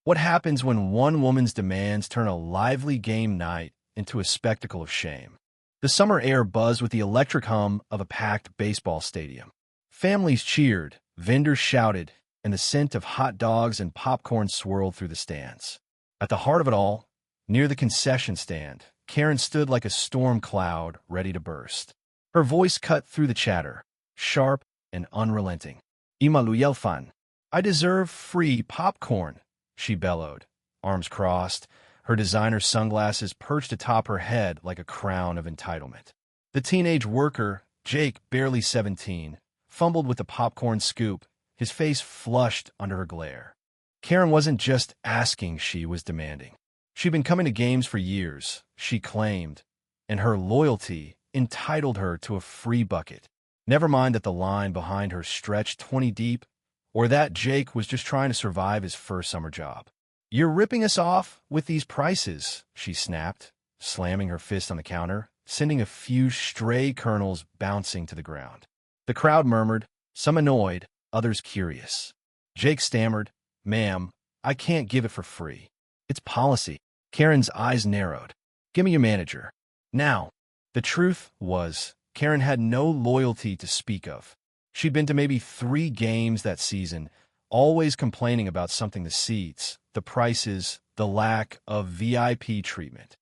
What happens when one woman's demands turn a lively game night into a spectacle of shame? The summer air buzzed with the electric hum of a packed baseball stadium. Families cheered, vendors shouted, and the scent of hot dogs and popcorn swirled through the stands. At the heart of it all, near the concession stand, Karen stood like a storm cloud ready to burst. Her voice cut through the chatter, sharp and unrelenting. Imaluyelfan, I deserve free popcorn, she bellowed, arms crossed, her designer sunglasses perched atop her head like a crown of entitlement. The teenage worker, Jake, barely 17, fumbled with the popcorn scoop, his face flushed under her glare. Karen wasn't just asking, she was demanding. She'd been coming to games for years, she claimed, and her loyalty entitled her to a free bucket. Never mind that the line behind her stretched 20 deep, or that Jake was just trying to survive his first summer job. You're ripping us off with these prices, she snapped, slamming her fist on the counter, sending a few stray kernels bouncing to the ground. The crowd murmured, some annoyed, others curious. Jake stammered, Ma'am, I can't give it for free. It's policy. Karen's eyes narrowed. Give me your manager. Now. The truth was, Karen had no loyalty to speak of. She'd been to maybe 3 games that season, always complaining about something: the seats, the prices, the lack of VIP treatment.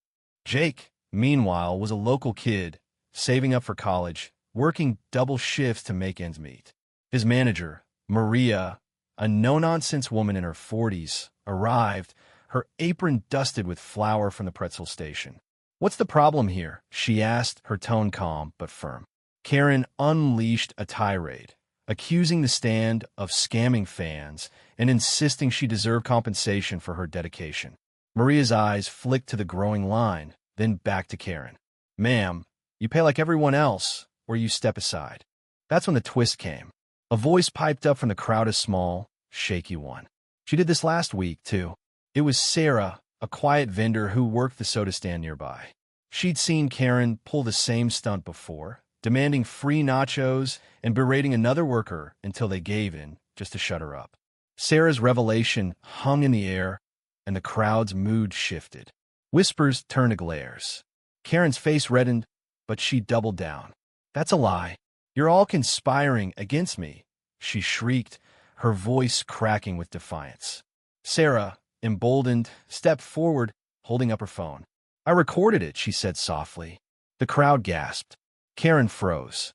Jake, meanwhile, was a local kid, saving up for college, working double shifts to make ends meet. His manager, Maria, a no-nonsense woman in her 40s, arrived, her apron dusted with flour from the pretzel station. What's the problem here? She asked, her tone calm but firm. Karen unleashed a tirade, accusing the stand of scamming fans and insisting she deserved compensation for her dedication. Maria's eyes flicked to the growing line, then back to Karen. Ma'am, you pay like everyone else, or you step aside. That's when the twist came. A voice piped up from the crowd, a small, shaky one. She did this last week, too. It was Sarah, a quiet vendor who worked the soda stand nearby. She'd seen Karen pull the same stunt before, demanding free nachos and berating another worker until they gave in, just to shut her up. Sarah's revelation hung in the air, and the crowd's mood shifted. Whispers turned to glares. Karen's face reddened, but she doubled down. That's a lie. You're all conspiring against me, she shrieked, her voice cracking with defiance. Sarah, emboldened, stepped forward, holding up her phone. I recorded it, she said softly. The crowd gasped. Karen froze.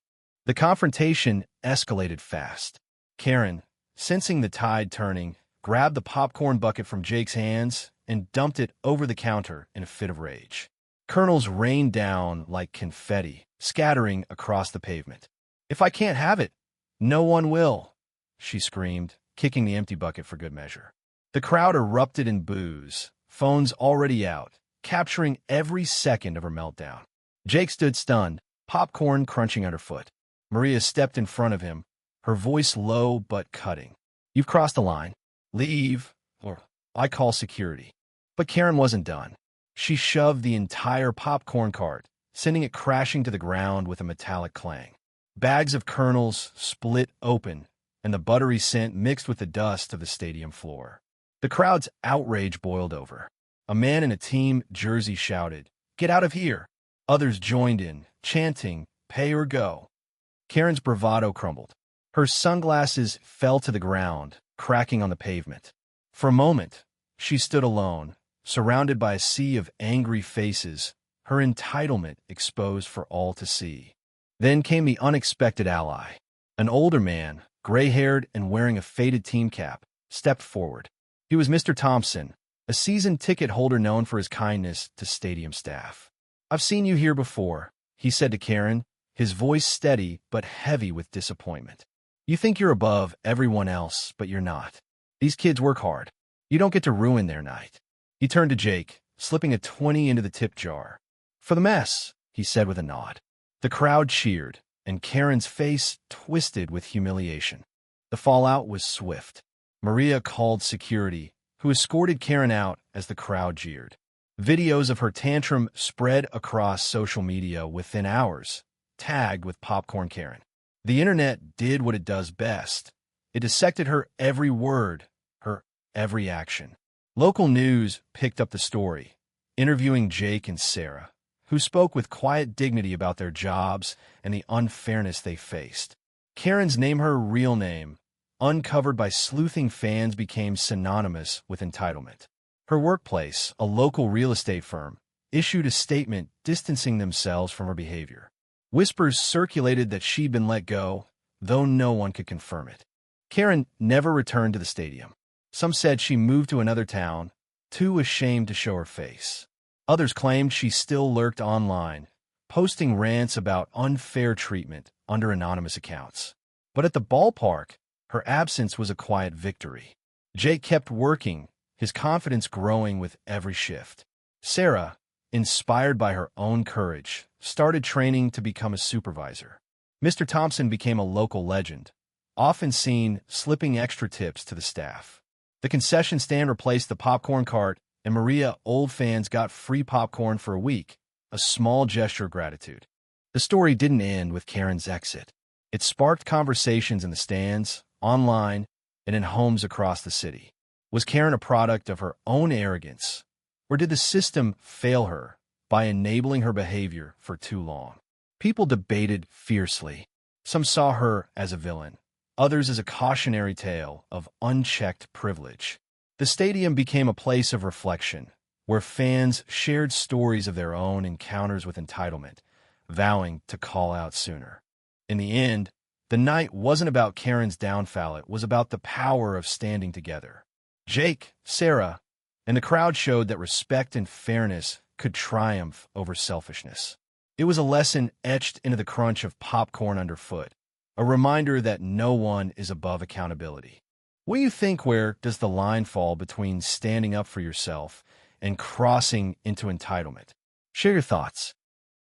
The confrontation escalated fast. Karen, sensing the tide turning, grabbed the popcorn bucket from Jake's hands and dumped it over the counter in a fit of rage. Kernels rained down like confetti, scattering across the pavement. If I can't have it, no one will, she screamed, kicking the empty bucket for good measure. The crowd erupted in boos, phones already out, capturing every second of her meltdown. Jake stood stunned, popcorn crunching underfoot. Maria stepped in front of him, her voice low but cutting. You've crossed the line. Leave, or I call security. But Karen wasn't done. She shoved the entire popcorn cart, sending it crashing to the ground with a metallic clang. Bags of kernels split open, and the buttery scent mixed with the dust of the stadium floor. The crowd's outrage boiled over. A man in a team jersey shouted, "Get out of here!" Others joined in, chanting, "Pay or go." Karen's bravado crumbled. Her sunglasses fell to the ground, cracking on the pavement. For a moment, she stood alone, surrounded by a sea of angry faces, her entitlement exposed for all to see. Then came the unexpected ally. An older man, gray-haired and wearing a faded team cap, stepped forward. He was Mr. Thompson, a seasoned ticket holder known for his kindness to stadium staff. I've seen you here before, he said to Karen, his voice steady but heavy with disappointment. You think you're above everyone else, but you're not. These kids work hard. You don't get to ruin their night. He turned to Jake, slipping a 20 into the tip jar. For the mess, he said with a nod. The crowd cheered, and Karen's face twisted with humiliation. The fallout was swift. Maria called security, who escorted Karen out as the crowd jeered. Videos of her tantrum spread across social media within hours, tagged with Popcorn Karen. The internet did what it does best. It dissected her every word, her every action. Local news picked up the story, interviewing Jake and Sarah, who spoke with quiet dignity about their jobs and the unfairness they faced. Karen's name, her real name, uncovered by sleuthing fans, became synonymous with entitlement. Her workplace, a local real estate firm, issued a statement distancing themselves from her behavior. Whispers circulated that she'd been let go, though no one could confirm it. Karen never returned to the stadium. Some said she moved to another town, too ashamed to show her face. Others claimed she still lurked online, posting rants about unfair treatment under anonymous accounts. But at the ballpark, her absence was a quiet victory. Jake kept working, his confidence growing with every shift. Sarah, inspired by her own courage, started training to become a supervisor. Mr. Thompson became a local legend, often seen slipping extra tips to the staff. The concession stand replaced the popcorn cart, and Maria old fans got free popcorn for a week, a small gesture of gratitude. The story didn't end with Karen's exit. It sparked conversations in the stands, online, and in homes across the city. Was Karen a product of her own arrogance, or did the system fail her by enabling her behavior for too long? People debated fiercely. Some saw her as a villain, others as a cautionary tale of unchecked privilege. The stadium became a place of reflection, where fans shared stories of their own encounters with entitlement, vowing to call out sooner. In the end, the night wasn't about Karen's downfall, it was about the power of standing together. Jake, Sarah, and the crowd showed that respect and fairness could triumph over selfishness. It was a lesson etched into the crunch of popcorn underfoot, a reminder that no one is above accountability. What do you think? Where does the line fall between standing up for yourself and crossing into entitlement? Share your thoughts.